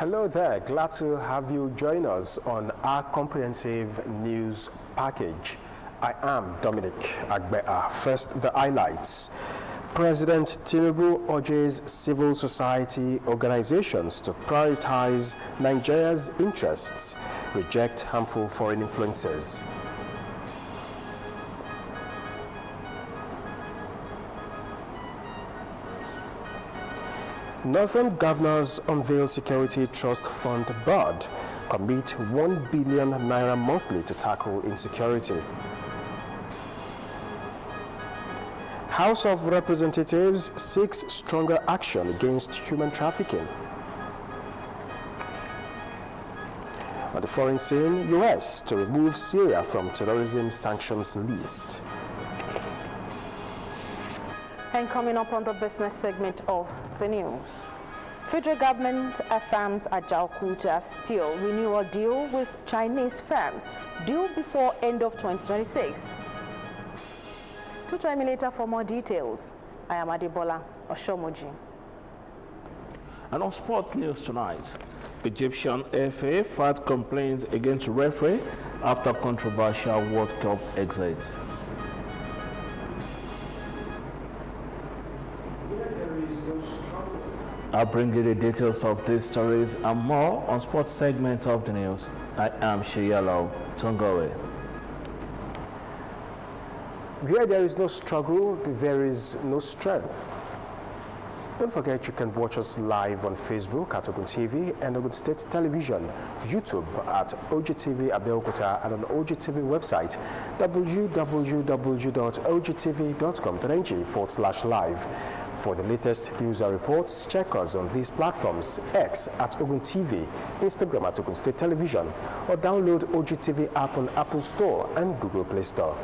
Hello there, glad to have you join us on our comprehensive news package. I am Dominic Agbea. First, the highlights. President Tinubu urges civil society organizations to prioritize Nigeria's interests, reject harmful foreign influences. Northern governors unveil Security Trust Fund board, commit 1 billion naira monthly to tackle insecurity. House of Representatives seeks stronger action against human trafficking. On the foreign scene, US to remove Syria from terrorism sanctions list. And coming up on the business segment of the news, federal government affirms Ajaokuta steel renewal deal with Chinese firm due before end of 2026. To join me later for more details, I am Adebola Oshomoji. And on sport news tonight, Egyptian FA filed complaints against referee after controversial World Cup exit. I'll bring you the details of these stories and more on sports segment of the news. I am Sheyalo Tongore. Where there is no struggle, there is no strength. Don't forget you can watch us live on Facebook at Ogun TV and Ogun State Television, YouTube at OGTV Abeokuta, and on OGTV website www.ogtv.com.ng/live. For the latest news and reports, check us on these platforms: X at Ogun TV, Instagram at Ogun State Television, or download OGTV app on Apple Store and Google Play Store.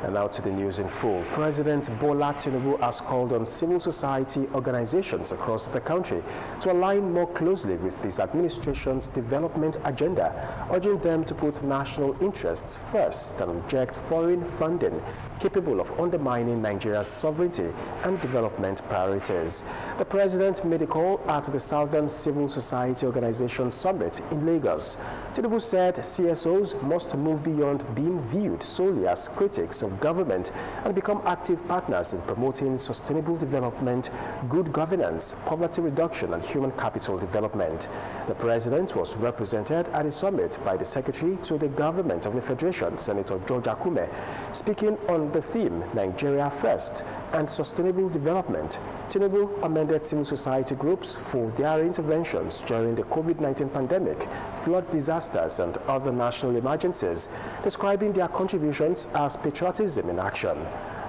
And now to the news in full. President Bola Tinubu has called on civil society organizations across the country to align more closely with his administration's development agenda, urging them to put national interests first and reject foreign funding capable of undermining Nigeria's sovereignty and development priorities. The president made a call at the Southern Civil Society Organization Summit in Lagos. Tinubu said CSOs must move beyond being viewed solely as critics of government and become active partners in promoting sustainable development, good governance, poverty reduction, and human capital development. The president was represented at the summit by the Secretary to the Government of the Federation, Senator George Akume, speaking on the theme Nigeria First and Sustainable Development. Tinubu commended civil society groups for their interventions during the COVID-19 pandemic, flood disasters, and other national emergencies, describing their contributions as patriotism in action.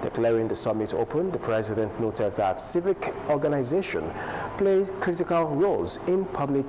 Declaring the summit open, the president noted that civic organizations play critical roles in public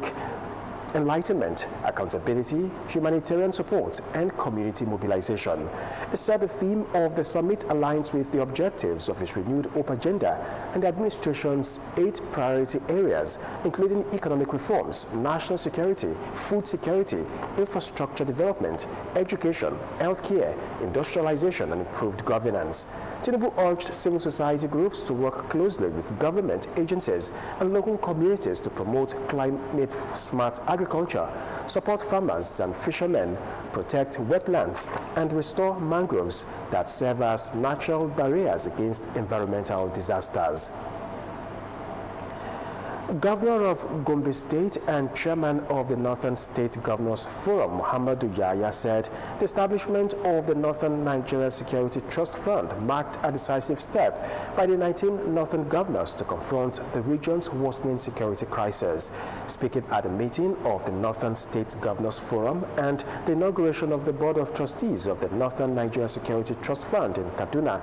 enlightenment, accountability, humanitarian support, and community mobilization. He said the theme of the summit aligns with the objectives of his renewed Hope agenda and the administration's 8 priority areas, including economic reforms, national security, food security, infrastructure development, education, healthcare, industrialization, and improved governance. Tinubu urged civil society groups to work closely with government agencies and local communities to promote climate-smart agriculture, support farmers and fishermen, protect wetlands, and restore mangroves that serve as natural barriers against environmental disasters. Governor of Gombe State and Chairman of the Northern State Governors Forum, Muhammadu Yahya, said the establishment of the Northern Nigeria Security Trust Fund marked a decisive step by the 19 Northern governors to confront the region's worsening security crisis. Speaking at a meeting of the Northern State Governors Forum and the inauguration of the Board of Trustees of the Northern Nigeria Security Trust Fund in Kaduna,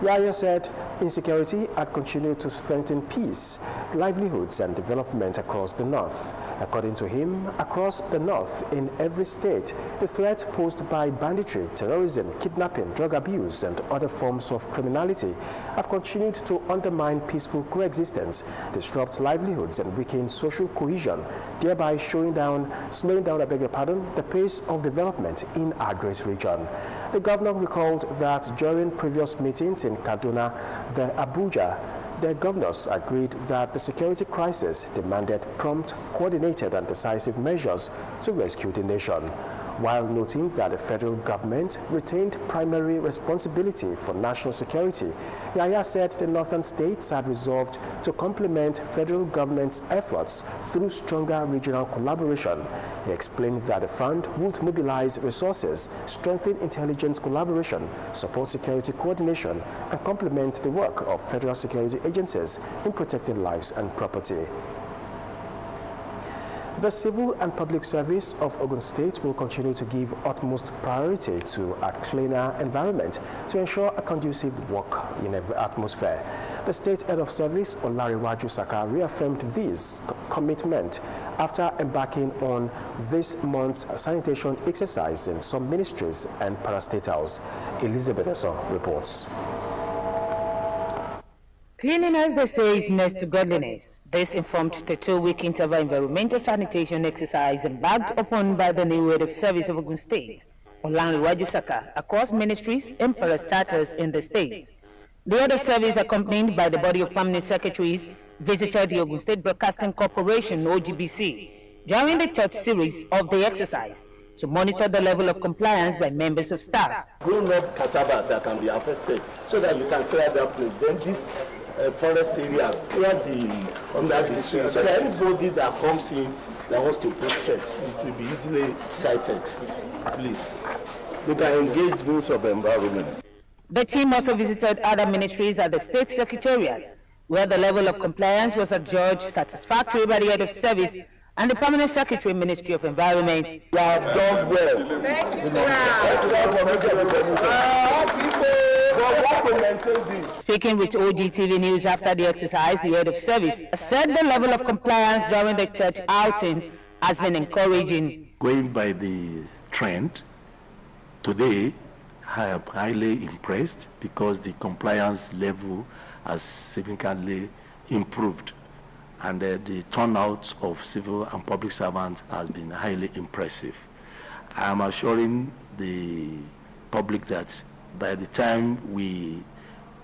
Yahya said insecurity had continued to strengthen peace, livelihoods, and development across the North. According to him, across the North, in every state, the threat posed by banditry, terrorism, kidnapping, drug abuse, and other forms of criminality have continued to undermine peaceful coexistence, disrupt livelihoods, and weaken social cohesion, thereby slowing down the pace of development in our great region. The governor recalled that during previous meetings in Kaduna, the Abuja, The governors agreed that the security crisis demanded prompt, coordinated and decisive measures to rescue the nation, while noting that the federal government retained primary responsibility for national security. Yahya said the northern states had resolved to complement federal government's efforts through stronger regional collaboration. He explained that the fund would mobilize resources, strengthen intelligence collaboration, support security coordination, and complement the work of federal security agencies in protecting lives and property. The Civil and Public Service of Ogun State will continue to give utmost priority to a cleaner environment to ensure a conducive work in every atmosphere. The State Head of Service, Olariwaju Saka, reaffirmed this commitment after embarking on this month's sanitation exercise in some ministries and parastatals. Elizabeth Esson reports. Cleanliness, they say, is next to godliness. This informed the 2-week interval environmental sanitation exercise embarked upon by the new head of service of Ogun State, Olariwaju Saka, across ministries and parastatals in the state. The head of service, accompanied by the body of permanent secretaries, visited the Ogun State Broadcasting Corporation, OGBC, during the third series of the exercise to monitor the level of compliance by members of staff. Grown-up cassava that can be harvested so that you can clear that place. Then this forest area, clear under the tree, so that anybody that comes in that wants to put stress, it will be easily sighted. Please, we can engage Ministry of Environment. The team also visited other ministries at the State Secretariat, where the level of compliance was adjudged satisfactory by the head of service and the Permanent Secretary, Ministry of Environment. You have done well. Thank you, Speaking with OGTV News after the exercise, the head of service said the level of compliance during the church outing has been encouraging. Going by the trend, today I am highly impressed because the compliance level has significantly improved, and the turnout of civil and public servants has been highly impressive. I am assuring the public that by the time we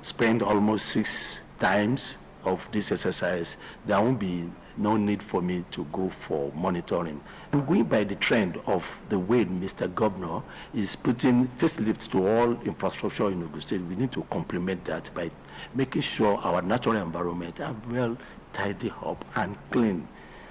spend almost 6 times of this exercise, there won't be no need for me to go for monitoring. I'm going by the trend of the way Mr. Governor is putting facelifts to all infrastructure in Ogun State. We need to complement that by making sure our natural environment are well tidy up and clean.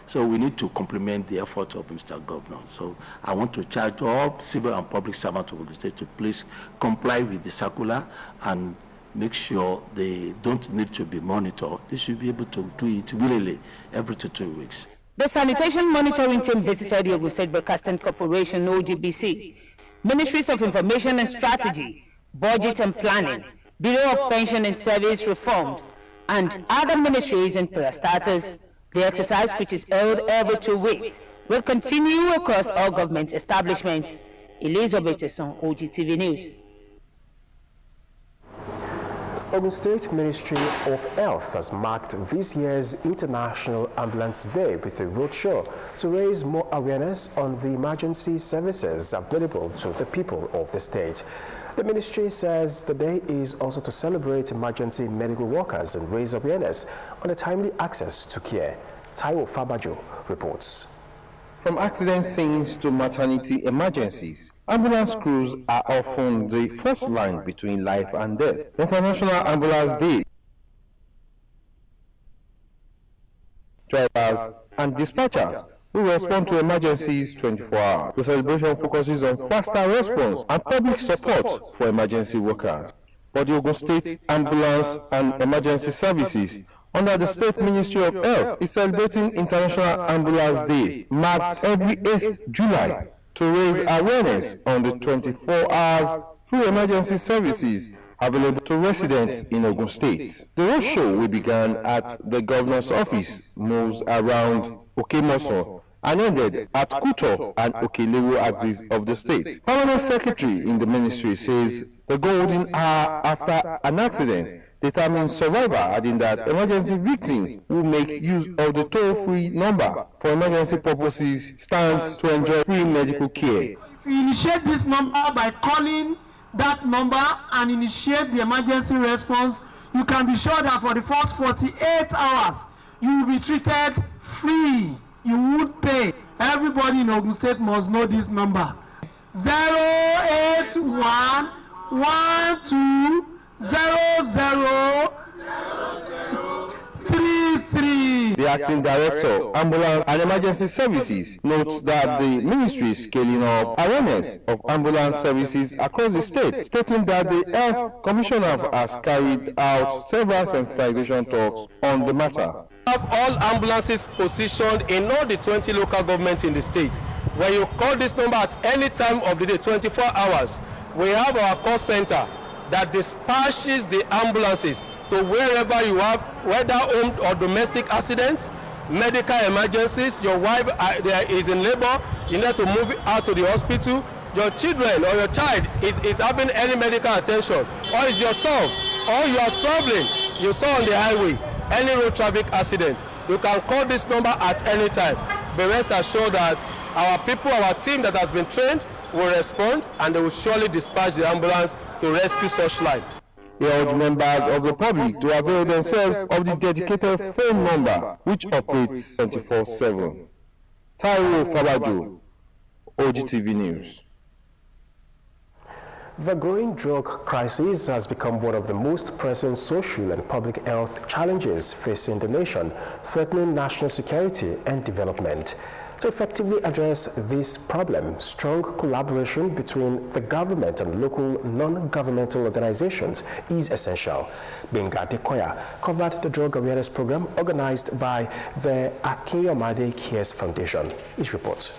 So we need to complement the efforts of Mr. Governor. So I want to charge all civil and public servants of Ogun State to please comply with the circular and make sure they don't need to be monitored. They should be able to do it willingly every 2 weeks. The sanitation monitoring team visited the Ogun State Broadcasting Corporation, OGBC, Ministries of Information and Strategy, Budget and Planning, Bureau of Pension and Service Reforms, and other ministries and parastatals. The exercise, which is held every 2 weeks, will continue across all government establishments. Elizabeth Esson, OGTV News. Ogun State Ministry of Health has marked this year's International Ambulance Day with a roadshow to raise more awareness on the emergency services available to the people of the state. The ministry says the day is also to celebrate emergency medical workers and raise awareness on the timely access to care. Taiwo Fabajo reports. From accident scenes to maternity emergencies, ambulance crews are often the first line between life and death. International Ambulance Day. Drivers and dispatchers who respond to emergencies 24 hours. The celebration focuses on faster response and public support for emergency workers. But the Ogun State Ambulance and Emergency Services under the State Ministry of Health is celebrating International Ambulance Day, marked every 8th July, to raise awareness on the 24 hours free emergency services available to residents in Ogun State. The roadshow will begin at the Governor's office, moves around Okemoso, and ended at Kuto and Okelewo axis of the state. Permanent Secretary in the ministry says the golden hour after an accident determines survivor, adding that emergency victims who make use of the toll-free number for emergency purposes stands to enjoy free medical care. We initiate this number by calling that number and initiate the emergency response you can be sure that for the first 48 hours, you will be treated free. You would pay. Everybody in Ogun State must know this number. 081 12 00 33. The acting director, ambulance and emergency services, notes that the ministry is scaling up awareness of ambulance services across the state, stating that the health commissioner has carried out several sensitization talks on the matter. We have all ambulances positioned in all the 20 local governments in the state. When you call this number at any time of the day, 24 hours, we have our call center that dispatches the ambulances to wherever you have, whether home or domestic accidents, medical emergencies, your wife is in labor, you need to move out to the hospital, your children or your child is having any medical attention, or is your son, or you are traveling, you saw on the highway, any road traffic accident, you can call this number at any time. But rest assured that our people, our team that has been trained will respond, and they will surely dispatch the ambulance to rescue such life. He urged members of the public to avail themselves of the dedicated phone number, which operates 24/7. Taiwo Fabajo, OGTV News. The growing drug crisis has become one of the most pressing social and public health challenges facing the nation, threatening national security and development. To effectively address this problem, strong collaboration between the government and local non-governmental organizations is essential. Benga Dekoya covered the drug awareness program organized by the Akinyomade Cares Foundation. His report.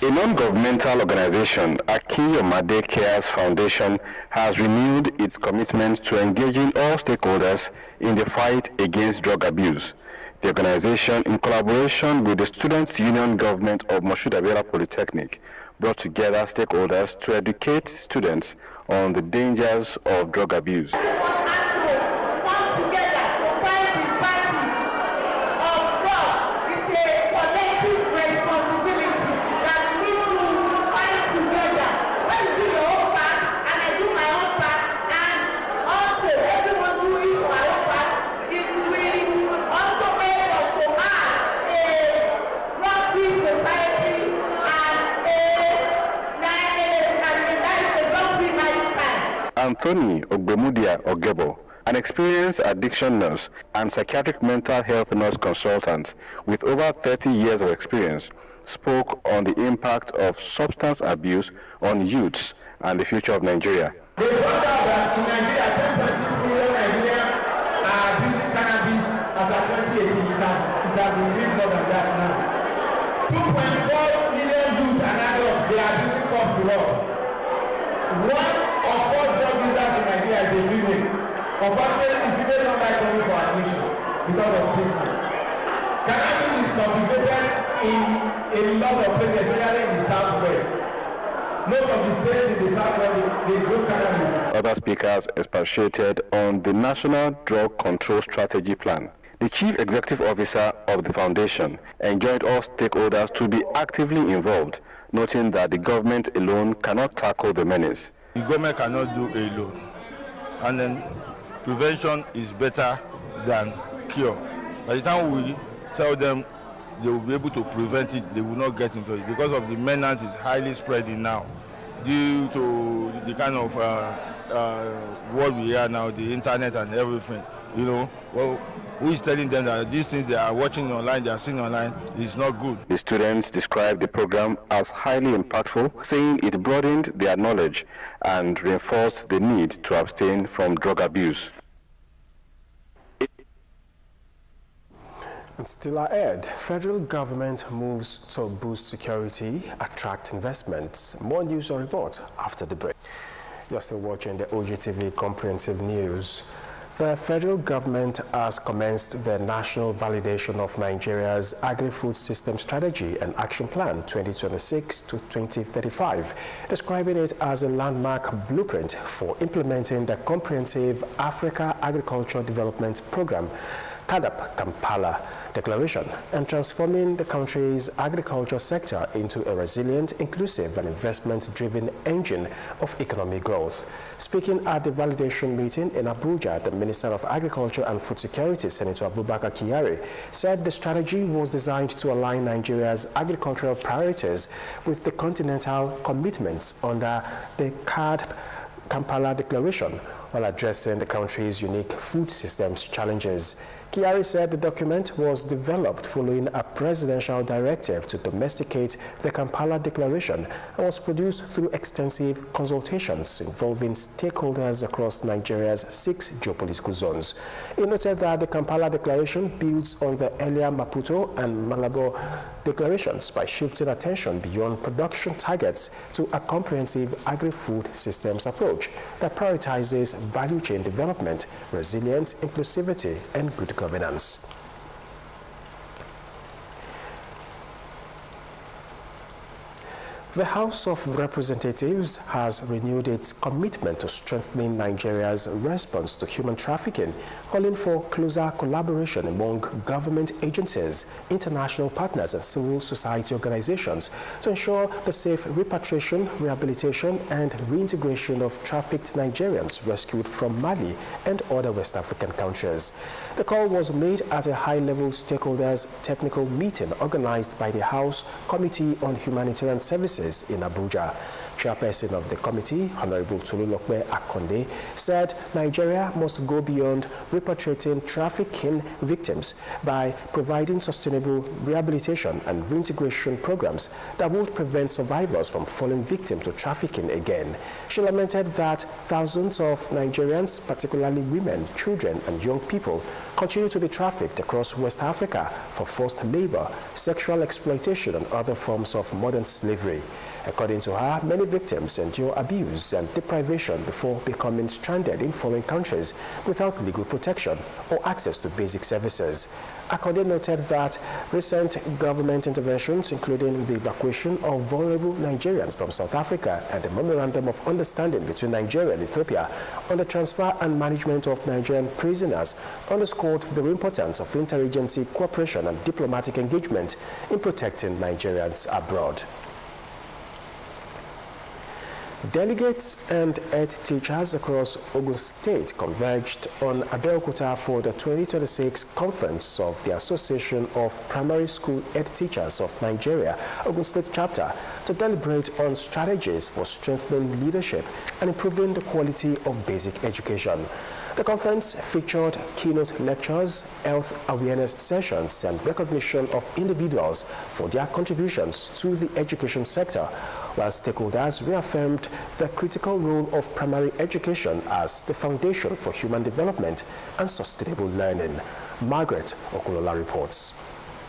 A non-governmental organization, Akinyomade Cares Foundation, has renewed its commitment to engaging all stakeholders in the fight against drug abuse. The organization, in collaboration with the Students' Union Government of Moshood Abiola Polytechnic, brought together stakeholders to educate students on the dangers of drug abuse. Anthony Ogbemudia Ogebo, an experienced addiction nurse and psychiatric mental health nurse consultant with over 30 years of experience, spoke on the impact of substance abuse on youths and the future of Nigeria. They found out that in Nigeria, 10.6 million Nigerians are using cannabis as of 2018. It has increased more than that now. 2.4 million youth and adults, they are using cough syrup. 1 of 4 drug users in Nigeria is a female. Unfortunately, the female don't like coming for admission because of stigma. Cannabis is cultivated in a lot of places, especially in the southwest. Most of the states in the southwest, they grow cannabis. Other speakers expatiated on the National Drug Control Strategy Plan. The Chief Executive Officer of the Foundation enjoined all stakeholders to be actively involved, noting that the government alone cannot tackle the menace. The government cannot do alone, and then prevention is better than cure. By the time we tell them they will be able to prevent it, they will not get into it because of the menace is highly spreading now due to the kind of world we are now, the internet and everything. You know, well, who is telling them that these things they are watching online, they are seeing online, is not good? The students described the program as highly impactful, saying it broadened their knowledge and reinforced the need to abstain from drug abuse. And still ahead, federal government moves to boost security, attract investments. More news on report after the break. You're still watching the OGTV Comprehensive News. The federal government has commenced the national validation of Nigeria's Agri-Food System Strategy and Action Plan 2026 to 2035, describing it as a landmark blueprint for implementing the comprehensive Africa Agriculture Development Program. Kampala Declaration and transforming the country's agriculture sector into a resilient, inclusive and investment-driven engine of economic growth. Speaking at the validation meeting in Abuja, the Minister of Agriculture and Food Security, Senator Abubakar Kyari, said the strategy was designed to align Nigeria's agricultural priorities with the continental commitments under the Kampala Declaration, while addressing the country's unique food systems challenges. Kyari said the document was developed following a presidential directive to domesticate the Kampala Declaration and was produced through extensive consultations involving stakeholders across Nigeria's 6 geopolitical zones. He noted that the Kampala Declaration builds on the earlier Maputo and Malabo declarations by shifting attention beyond production targets to a comprehensive agri-food systems approach that prioritizes value chain development, resilience, inclusivity, and good governance. The House of Representatives has renewed its commitment to strengthening Nigeria's response to human trafficking, calling for closer collaboration among government agencies, international partners, and civil society organizations to ensure the safe repatriation, rehabilitation, and reintegration of trafficked Nigerians rescued from Mali and other West African countries. The call was made at a high-level stakeholders technical meeting organized by the House Committee on Humanitarian Services in Abuja. Chairperson of the committee, Honorable Tolulokwe Akonde, said Nigeria must go beyond repatriating trafficking victims by providing sustainable rehabilitation and reintegration programs that would prevent survivors from falling victim to trafficking again. She lamented that thousands of Nigerians, particularly women, children, and young people, continue to be trafficked across West Africa for forced labor, sexual exploitation, and other forms of modern slavery. According to her, many victims endure abuse and deprivation before becoming stranded in foreign countries without legal protection or access to basic services. Akonde noted that recent government interventions, including the evacuation of vulnerable Nigerians from South Africa and the Memorandum of Understanding between Nigeria and Ethiopia on the transfer and management of Nigerian prisoners, underscored the importance of interagency cooperation and diplomatic engagement in protecting Nigerians abroad. Delegates and head teachers across Ogun State converged on Abeokuta for the 2026 conference of the Association of Primary School Head Teachers of Nigeria, Ogun State Chapter, to deliberate on strategies for strengthening leadership and improving the quality of basic education. The conference featured keynote lectures, health awareness sessions, and recognition of individuals for their contributions to the education sector, while stakeholders reaffirmed the critical role of primary education as the foundation for human development and sustainable learning. Margaret Okulola reports.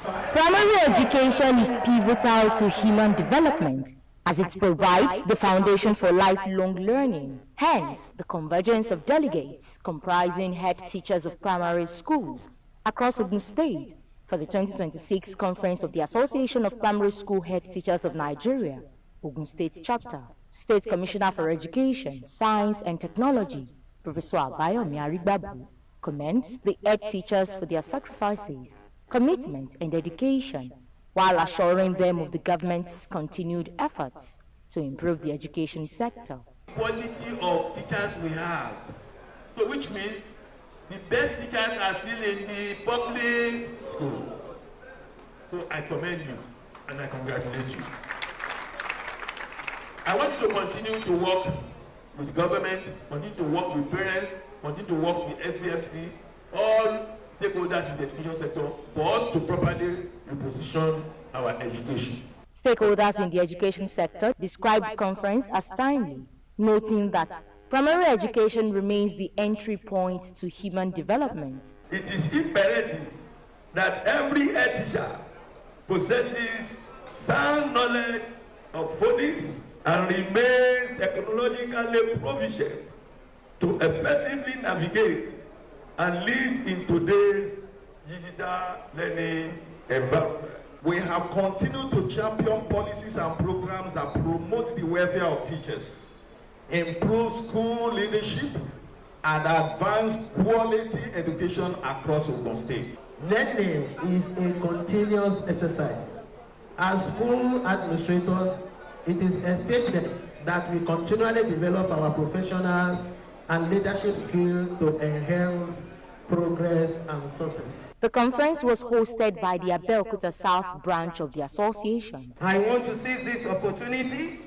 Primary education is pivotal to human development, as it provides the foundation for lifelong learning. Hence, the convergence of delegates comprising head teachers of primary schools across Ogun State for the 2026 conference of the Association of Primary School Head Teachers of Nigeria, Ogun State Chapter. State Commissioner for Education, Science and Technology, Professor Abayomi Arigbabu, commends the head teachers for their sacrifices, commitment and dedication, while assuring them of the government's continued efforts to improve the education sector. Quality of teachers we have, so which means the best teachers are still in the public school. So I commend you and I congratulate you. I want you to continue to work with government, continue to work with parents, continue to work with SBMC, all stakeholders in the education sector, for us to properly reposition our education. Stakeholders in the education sector described the conference as timely, noting that primary education remains the entry point to human development. It is imperative that every head teacher possesses sound knowledge of phonics and remains technologically proficient to effectively navigate and lead in today's digital learning environment. We have continued to champion policies and programs that promote the welfare of teachers, improve school leadership, and advance quality education across Ogun State. Learning is a continuous exercise. As school administrators, it is expected that we continually develop our professional and leadership skills to enhance progress and success. The conference was hosted by the Abeokuta South branch of the association. I want to seize this opportunity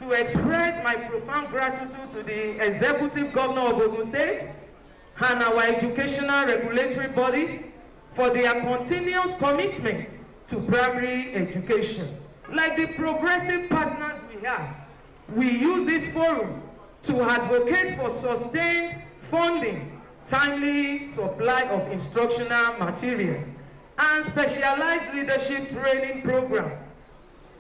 to express my profound gratitude to the Executive Governor of Ogun State and our educational regulatory bodies for their continuous commitment to primary education. Like the progressive partners we have, we use this forum to advocate for sustained funding, timely supply of instructional materials, and specialized leadership training programs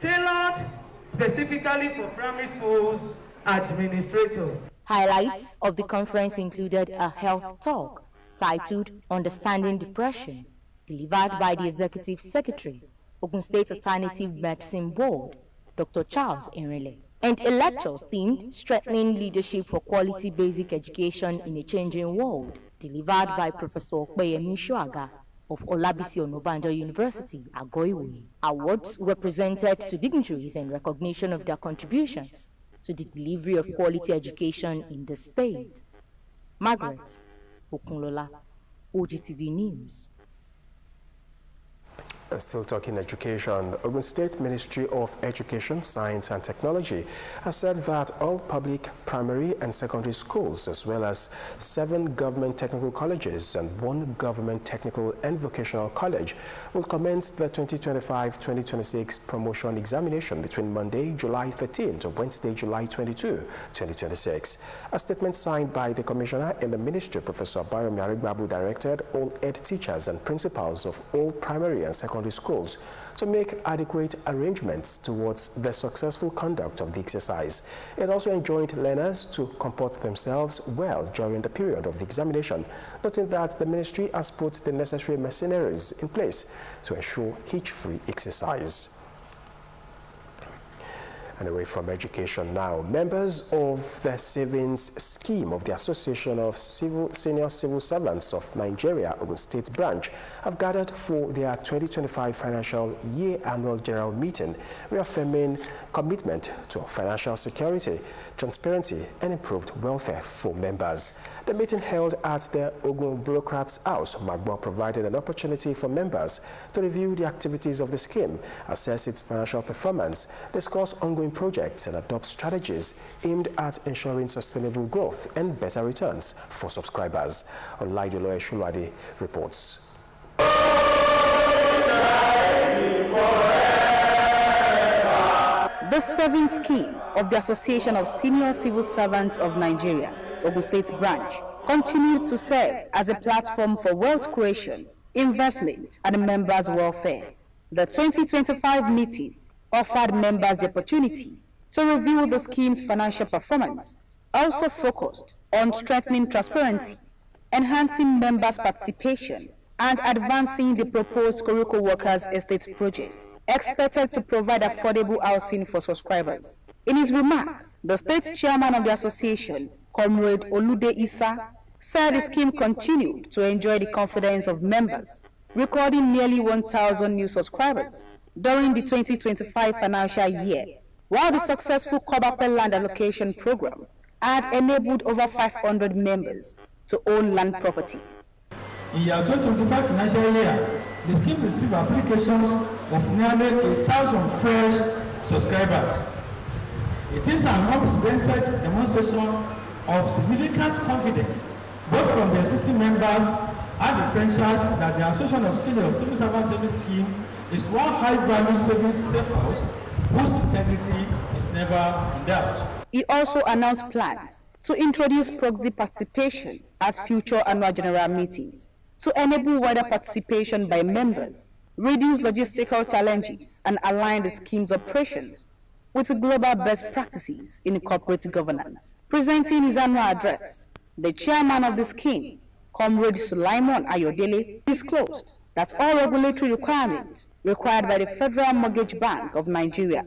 tailored specifically for primary schools administrators. Highlights of the conference included a health talk titled Understanding Depression, delivered by the Executive Secretary, Ogun State Alternative Medicine Board, Dr. Charles Enrile, and a lecture themed Strengthening Leadership for Quality Basic Education in a Changing World, delivered by Professor Okpeyemi Shuaga of Olabisi Onabanjo University, Agoiwe. Awards were presented to dignitaries in recognition of their contributions to the delivery of quality education in the state. Margaret Okunlola, OGTV News. Still talking education, the Ogun State Ministry of Education, Science and Technology has said that all public primary and secondary schools, as well as 7 government technical colleges and 1 government technical and vocational college, will commence the 2025-2026 promotion examination between Monday, July 13 to Wednesday, July 22, 2026. A statement signed by the Commissioner in the Ministry, Professor Bayomi Arigbabu, directed all head teachers and principals of all primary and secondary schools to make adequate arrangements towards the successful conduct of the exercise. It also enjoined learners to comport themselves well during the period of the examination, noting that the ministry has put the necessary machineries in place to ensure hitch-free exercise. And away from education now, members of the savings scheme of the Association of Senior Civil Servants of Nigeria, Ogun State branch, have gathered for their 2025 financial year annual general meeting, reaffirming commitment to financial security, transparency, and improved welfare for members. The meeting held at the Ogun Bureaucrats House, Magbo, provided an opportunity for members to review the activities of the scheme, assess its financial performance, discuss ongoing projects, and adopt strategies aimed at ensuring sustainable growth and better returns for subscribers. Olaidolo Eshulwade reports. The savings scheme of the Association of Senior Civil Servants of Nigeria, Ogun State branch, continued to serve as a platform for wealth creation, investment, and members' welfare. The 2025 meeting offered members the opportunity to review the scheme's financial performance, also focused on strengthening transparency, enhancing members' participation, and advancing the proposed Koriko Workers Estate project, expected to provide affordable housing for subscribers. In his remark, the state chairman of the association, Comrade Olude Issa, said the scheme continued to enjoy the confidence of members, recording nearly 1,000 new subscribers during the 2025 financial year, while the successful Kobape land allocation program had enabled over 500 members to own land property. In year 2025 financial year, the scheme received applications of nearly 1,000 fresh subscribers. It is an unprecedented demonstration of significant confidence, both from the existing members and the franchise, that the Association of Senior Civil Servant Savings Scheme is one high-value savings safe house whose integrity is never in doubt. He also announced plans to introduce proxy participation as future annual general meetings to enable wider participation by members, reduce logistical challenges, and align the scheme's operations with global best practices in corporate governance. Presenting his annual address, the chairman of the scheme, Comrade Sulaimon Ayodele, disclosed that all regulatory requirements required by the Federal Mortgage Bank of Nigeria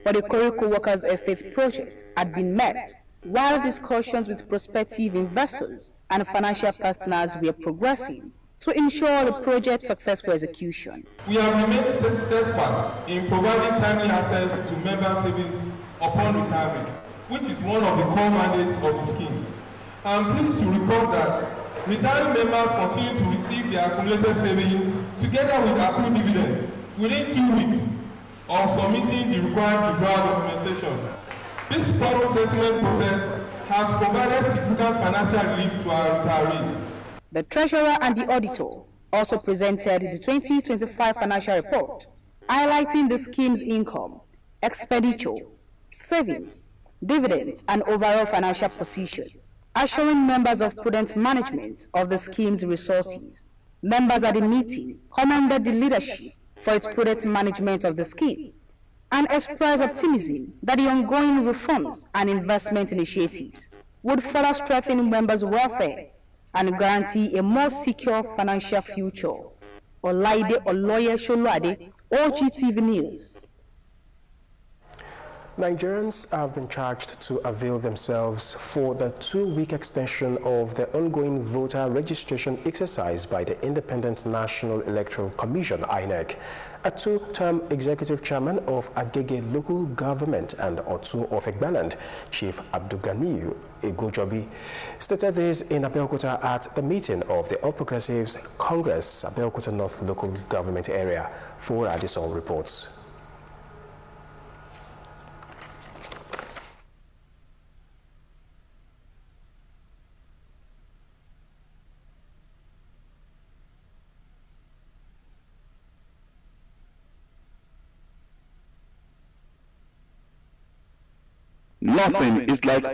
for the Koriko Workers Estate project had been met while discussions with prospective investors and financial partners were progressing to ensure the project's successful execution. We have remained steadfast in providing timely access to member savings upon retirement, which is one of the core mandates of the scheme. I am pleased to report that retiring members continue to receive their accumulated savings together with accrued dividends within 2 weeks of submitting the required withdrawal documentation. This prompt settlement process has provided significant financial relief to our retirees. The Treasurer and the Auditor also presented the 2025 financial report, highlighting the scheme's income, expenditure, savings, dividends, and overall financial position, assuring members of prudent management of the scheme's resources. Members at the meeting commended the leadership for its prudent management of the scheme and expressed optimism that the ongoing reforms and investment initiatives would further strengthen members' welfare and guarantee a more secure financial future. Olaide Oloye Soluade, OGTV News. Nigerians have been charged to avail themselves for the 2-week extension of the ongoing voter registration exercise by the Independent National Electoral Commission, INEC. A 2-term executive chairman of Agege local government and Otun of Egbaland, Chief Abdulganiyu Egojobi, stated this in Abeokuta at the meeting of the All Progressives Congress, Abeokuta North local government area. For Addison reports. Nothing is like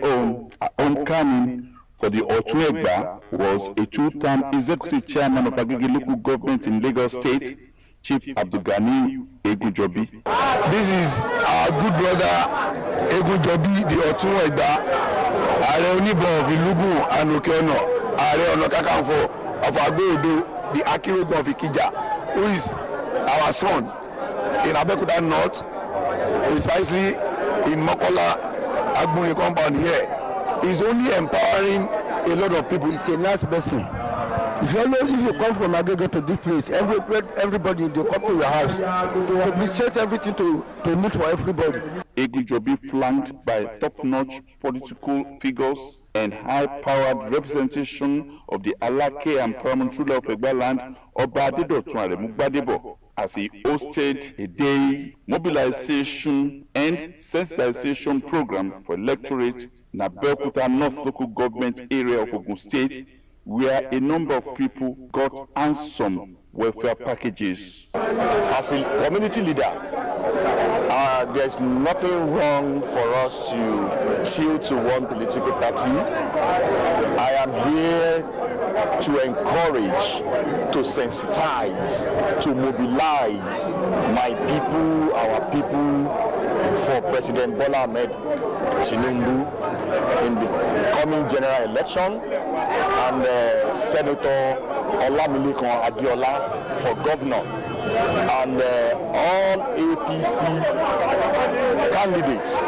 homecoming for the Otuegba was a 2-term executive chairman of Agege local government in Lagos State, Chief Abdulganiyu Egojobi. This is our good brother Egojobi, the Otuegba, Ààrẹ Oníbọn of Ilugun and Okeono, Ààrẹ Ọ̀nà Kakanfò of Agbeodo, the Akeredun of Ikija, who is our son in Abeokuta North, precisely in Mokola Agbonyi compound here. Is only empowering a lot of people. It's a nice person. If you come from Agege to this place, everybody they come to your house to appreciate everything to meet for everybody. Egojobi, flanked by top-notch political figures and high-powered representation of the Alake and paramount ruler of Egbaland, Oba Adedotun Aremu Gbadebo, as he hosted a day mobilization and sensitization program for electorate in Abeokuta North local government area of Ogun State, where a number of people got handsome welfare packages. As a community leader, there's nothing wrong for us to chill to one political party. I am here to encourage, to sensitize, to mobilize my people, our people, for President Bola Ahmed Tinubu in the coming general election, and Senator Olamilekan Adeola for governor, and all APC candidates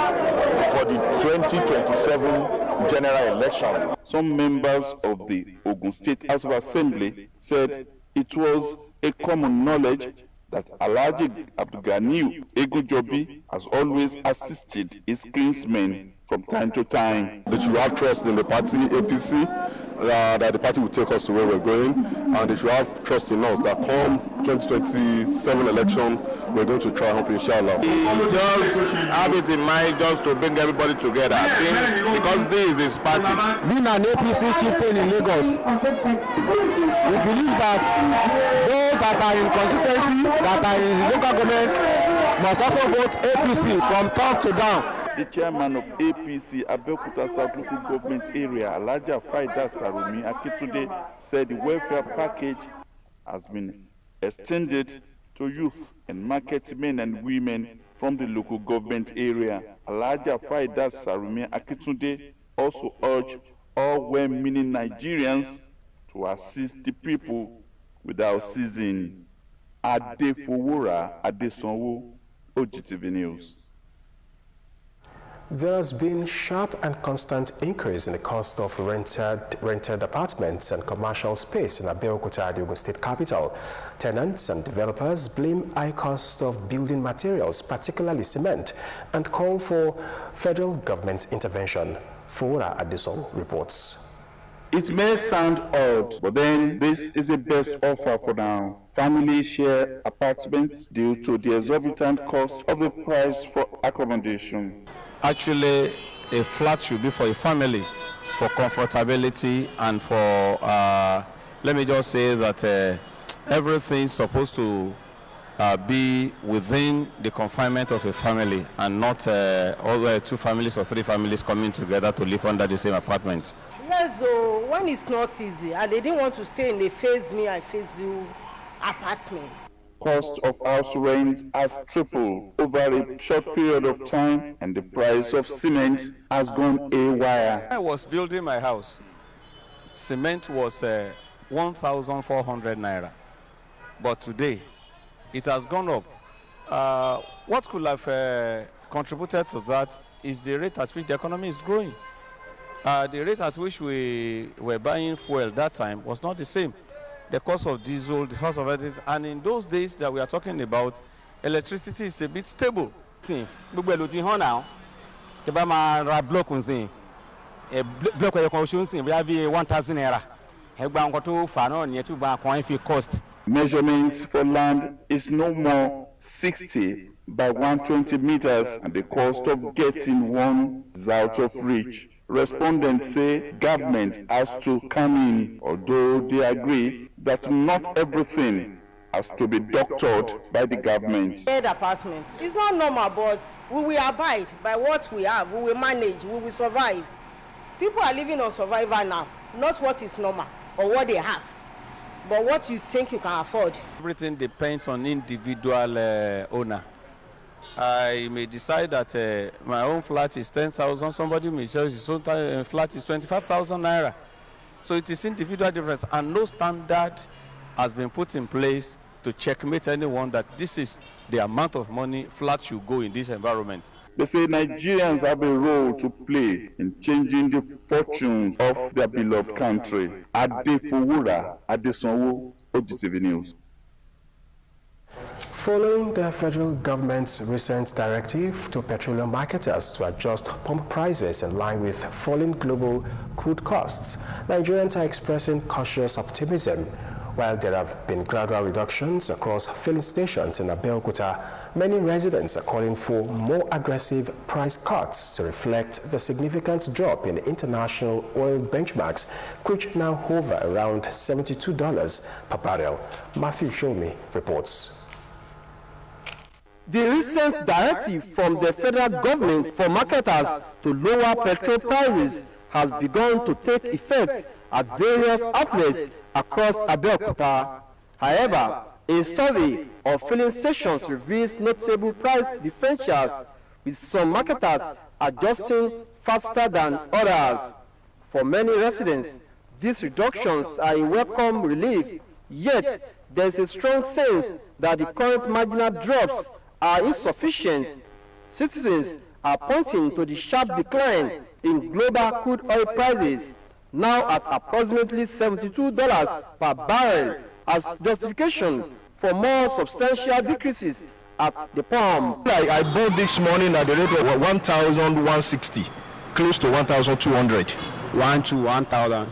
for the 2027 general election. Some members of the Ogun State House of Assembly said it was a common knowledge that Alhaji Abdulganiyu Egojobi has always assisted his kinsmen from time to time. They should have trust in the party, APC, that the party will take us to where we're going, and they should have trust in us that come 2027 election, we're going to triumph, inshallah. Just have it in mind just to bring everybody together, because this is his party. Being an APC chieftain in Lagos, we believe that those that are in constituency, that are in local government, must also vote APC from top to down. The chairman of APC Abeokuta South local government area, Alhaja Faida Sarumi Akitunde, said the welfare package has been extended to youth and market men and women from the local government area. Alhaja Faida Sarumi Akitunde also urged all well-meaning Nigerians to assist the people without ceasing. Adefowora Adesanwo, OGTV News. There has been sharp and constant increase in the cost of rented apartments and commercial space in Abeokuta, the Ogun State capital. Tenants and developers blame high cost of building materials, particularly cement, and call for federal government intervention. Fora Adison reports. It may sound odd, but then this is the best offer for now. Families share apartments due to the exorbitant cost of the price for accommodation. Actually, a flat should be for a family, for comfortability and for, let me just say that everything is supposed to be within the confinement of a family and not all 2 families or 3 families coming together to live under the same apartment. Yes, so when it's not easy and they didn't want to stay in the face me, I face you apartments. Cost of house rent has tripled over a short period of time, and the price of cement has gone haywire. I was building my house. Cement was 1,400 naira, but today it has gone up. What could have contributed to that is the rate at which the economy is growing. The rate at which we were buying fuel that time was not the same. The cost of diesel, the cost of everything, and in those days that we are talking about, electricity is a bit stable. Gbogbo ẹ̀ ló ti hàn náà, tí bá máa ra block nsìn, block ẹ̀yọ̀ kan oṣù nsìn bóyá bí 1,000 naira. Ẹgbẹ́ àwọn kan tó fà náà nìyẹn tí gbogbo àwọn kan fi cost. Measurements for land is no more 60 by 120 meters, and the cost of getting one is out of reach. Respondents say government has to come in, although they agree that not everything has to be doctored by the government. Apartment. It's not normal, but we will abide by what we have. We will manage. We will survive. People are living on survival now, not what is normal or what they have, but what you think you can afford. Everything depends on individual owner. I may decide that my own flat is 10,000. Somebody may say his own flat is 25,000 naira. So it is individual difference, and no standard has been put in place to checkmate anyone that this is the amount of money flat should go in this environment. They say Nigerians have a role to play in changing the fortunes of their beloved country. Adefowura Adesonwo, OGTV News. Following the federal government's recent directive to petroleum marketers to adjust pump prices in line with falling global crude costs, Nigerians are expressing cautious optimism. While there have been gradual reductions across filling stations in Abeokuta, many residents are calling for more aggressive price cuts to reflect the significant drop in international oil benchmarks, which now hover around $72 per barrel. Matthew Shomi reports. The recent directive from the federal government for marketers to lower petrol prices has begun to take effect at various outlets across Abeokuta. However, a survey of filling stations reveals notable price differentials, with some marketers adjusting faster than others. For many residents, these reductions are a welcome relief, yet there is a strong sense that the current marginal drops are insufficient. Citizens are pointing to the sharp decline in global crude oil prices, now at approximately $72 per barrel, as justification for more substantial decreases at the pump. I bought this morning at the rate of 1,160, close to 1,200. 1,000,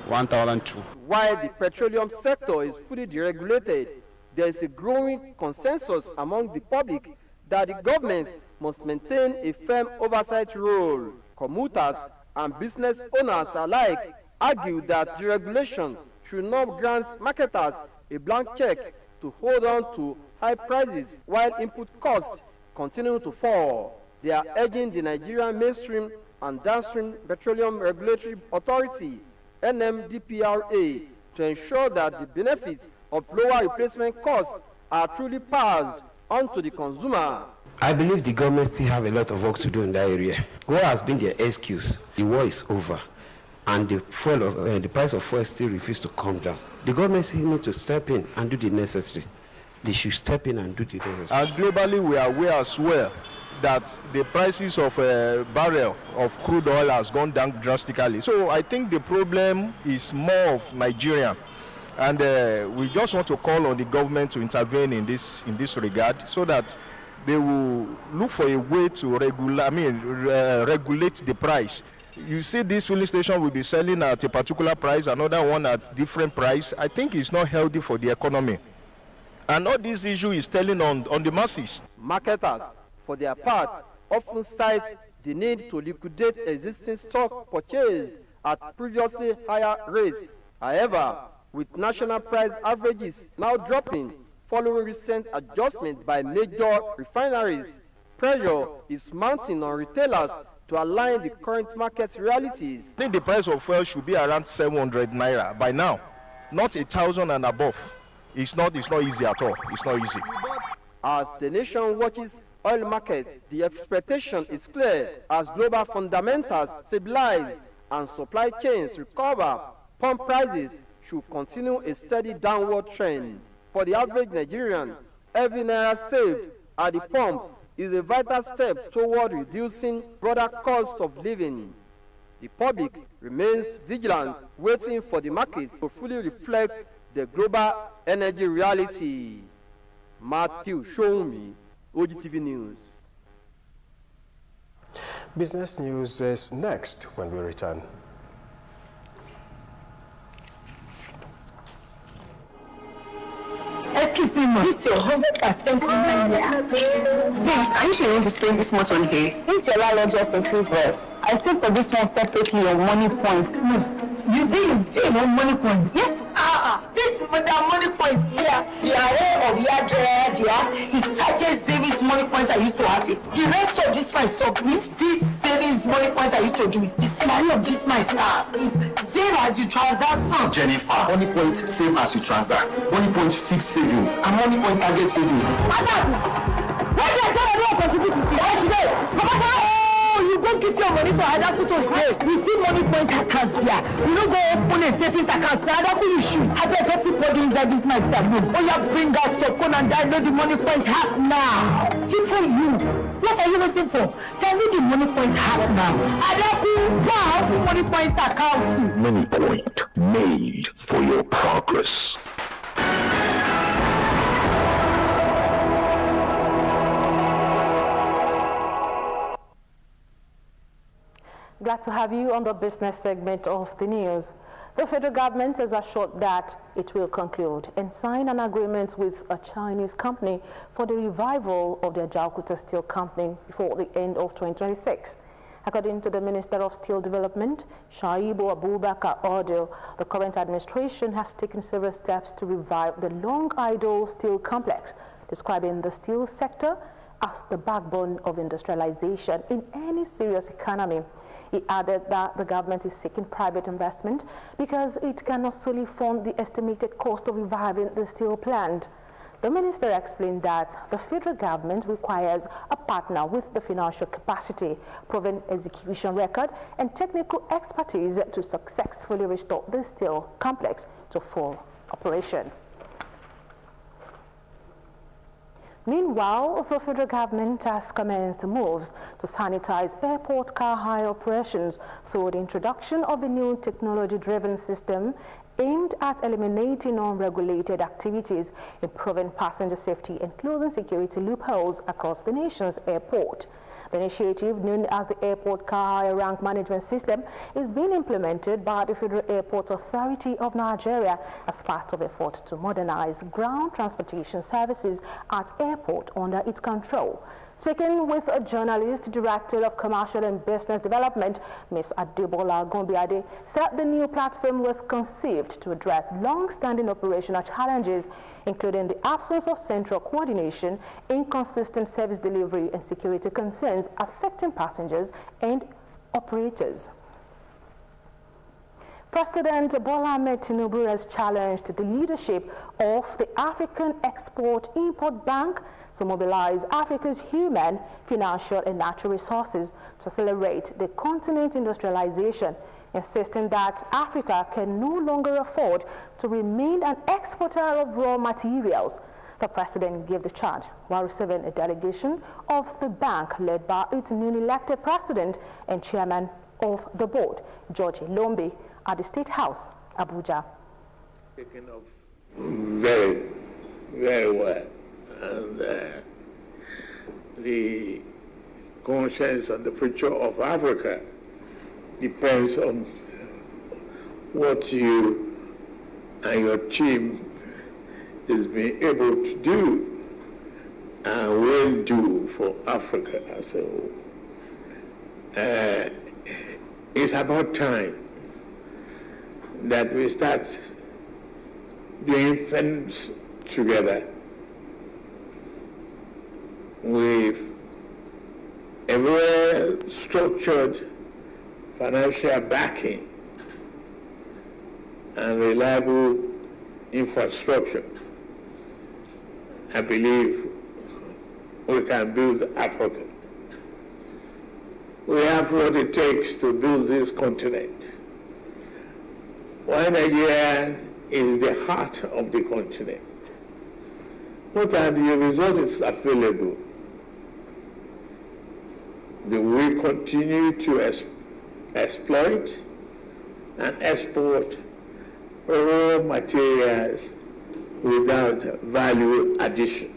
1,002. While the petroleum sector is fully deregulated, there is a growing consensus among the public that the government must maintain a firm oversight role. Commuters and business owners alike argue that deregulation should not grant marketers a blank check to hold on to high prices while input costs continue to fall. They are urging the Nigerian Mainstream and Downstream Petroleum Regulatory Authority, NMDPRA, to ensure that the benefits of lower replacement costs are truly passed on to the consumer. I believe the government still have a lot of work to do in that area. What has been their excuse? The war is over, and the price of fuel still refuses to come down. The government still needs to step in and do the necessary. They should step in and do the necessary. And globally, we are aware as well that the prices of a barrel of crude oil has gone down drastically. So I think the problem is more of Nigerian. And we just want to call on the government to intervene in this regard, so that they will look for a way to regulate the price. You see, this filling station will be selling at a particular price, another one at different price. I think it's not healthy for the economy. And all this issue is telling on the masses. Marketers, for their part, often cite the need to liquidate existing stock purchased at previously higher rates. However, with national price averages now dropping following recent adjustment by major refineries, pressure is mounting on retailers to align the current market realities. I think the price of fuel should be around 700 naira by now, not 1,000 and above. It's not easy at all. It's not easy. As the nation watches oil markets, the expectation is clear. As global fundamentals stabilize and supply chains recover, pump prices should continue a steady downward trend. For the average Nigerian, every naira saved at the pump is a vital step toward reducing broader cost of living. The public remains vigilant, waiting for the market to fully reflect the global energy reality. Matthew Shoumi, OGTV News. Business news is next when we return. Excuse me, ma. This is your 100% Naira. Babes, are you sure you want to spend this much on hair? Since your landlord just increased rent, I saved for this one separately on money points. No, you say you save on money points? Yes. This money points here, the array of his charges savings money points I used to have it. The rest of this my sub is this savings money points I used to do it. The salary of this my staff is save as you transact. Jennifer, money points save as you transact. Money points fixed savings and money point target savings. Madam, why did I tell you to contribute to it? You go give your money to Adaku to save. We see money points accounts there. We don't go open a savings account. Now Adaku you shoot. I bet everybody inside this myself. Oh, you bring out your phone and download the money points app now. Even you. What are you waiting for? Download the money points app now. Adaku, wow, money points account. Money point made for your progress. Glad to have you on the business segment of the news. The federal government has assured that it will conclude and sign an agreement with a Chinese company for the revival of the Ajaokuta Steel Company before the end of 2026. According to the Minister of Steel Development, Shaibu Abubakar Odo, the current administration has taken several steps to revive the long-idle steel complex, describing the steel sector as the backbone of industrialization in any serious economy. He added that the government is seeking private investment because it cannot solely fund the estimated cost of reviving the steel plant. The minister explained that the federal government requires a partner with the financial capacity, proven execution record, and technical expertise to successfully restore the steel complex to full operation. Meanwhile, the federal government has commenced moves to sanitize airport car hire operations through the introduction of a new technology-driven system aimed at eliminating unregulated activities, improving passenger safety, and closing security loopholes across the nation's airport. The initiative, known as the Airport Car Hire Rank Management System, is being implemented by the Federal Airport Authority of Nigeria as part of effort to modernize ground transportation services at airport under its control. Speaking with a journalist, Director of Commercial and Business Development, Ms. Adebola Gombiade, said the new platform was conceived to address long-standing operational challenges, including the absence of central coordination, inconsistent service delivery, and security concerns affecting passengers and operators. President Bola Ahmed Tinubu has challenged the leadership of the African Export-Import Bank to mobilize Africa's human, financial, and natural resources to accelerate the continent's industrialization, insisting that Africa can no longer afford to remain an exporter of raw materials. The president gave the charge while receiving a delegation of the bank led by its newly elected president and chairman of the board, George Lombe, at the State House, Abuja. Taken off very, very well. And the conscience and the future of Africa depends on what you and your team is being able to do and will do for Africa as a whole. It's about time that we start doing things together with a very structured financial backing and reliable infrastructure. I believe we can build Africa. We have what it takes to build this continent. While Nigeria is the heart of the continent, what are the resources available? Do we continue to exploit and export raw materials without value addition?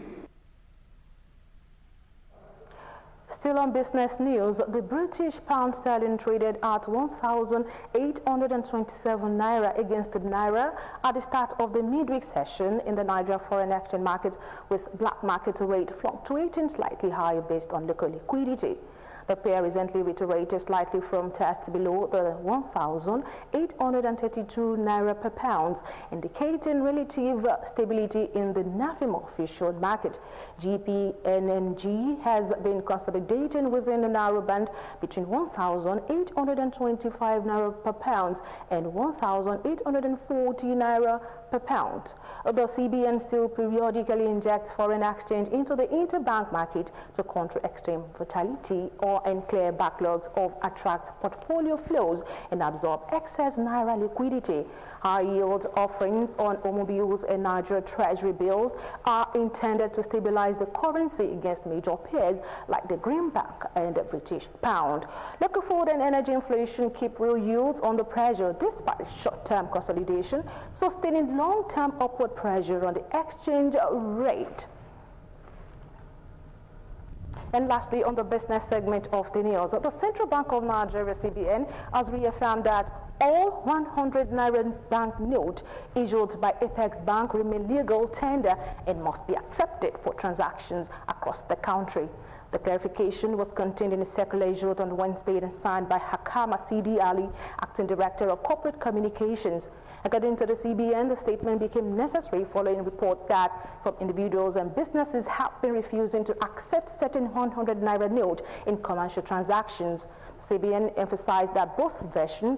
Still on business news, the British pound sterling traded at 1,827 naira against the naira at the start of the midweek session in the Nigeria foreign exchange market, with black market rate fluctuating slightly higher based on local liquidity. The pair recently reiterated slightly from tests below the 1,832 naira per pound, indicating relative stability in the NAFIM official market. GPNNG has been consolidating within the narrow band between 1,825 naira per pound and 1,840 naira per pound. The CBN still periodically injects foreign exchange into the interbank market to counter extreme volatility and clear backlogs of attract portfolio flows and absorb excess naira liquidity. High yield offerings on automobiles and Nigeria treasury bills are intended to stabilize the currency against major peers like the greenback and the British pound. Local food and energy inflation keep real yields under pressure despite short-term consolidation, sustaining long-term upward pressure on the exchange rate. And lastly, on the business segment of the news, the Central Bank of Nigeria, CBN, has reaffirmed that all 100 naira bank note issued by Apex Bank remain legal tender and must be accepted for transactions across the country. The clarification was contained in a circular issued on Wednesday and signed by Hakama Sidi Ali, Acting Director of Corporate Communications. According to the CBN, the statement became necessary following a report that some individuals and businesses have been refusing to accept certain 100 naira note in commercial transactions. CBN emphasized that both versions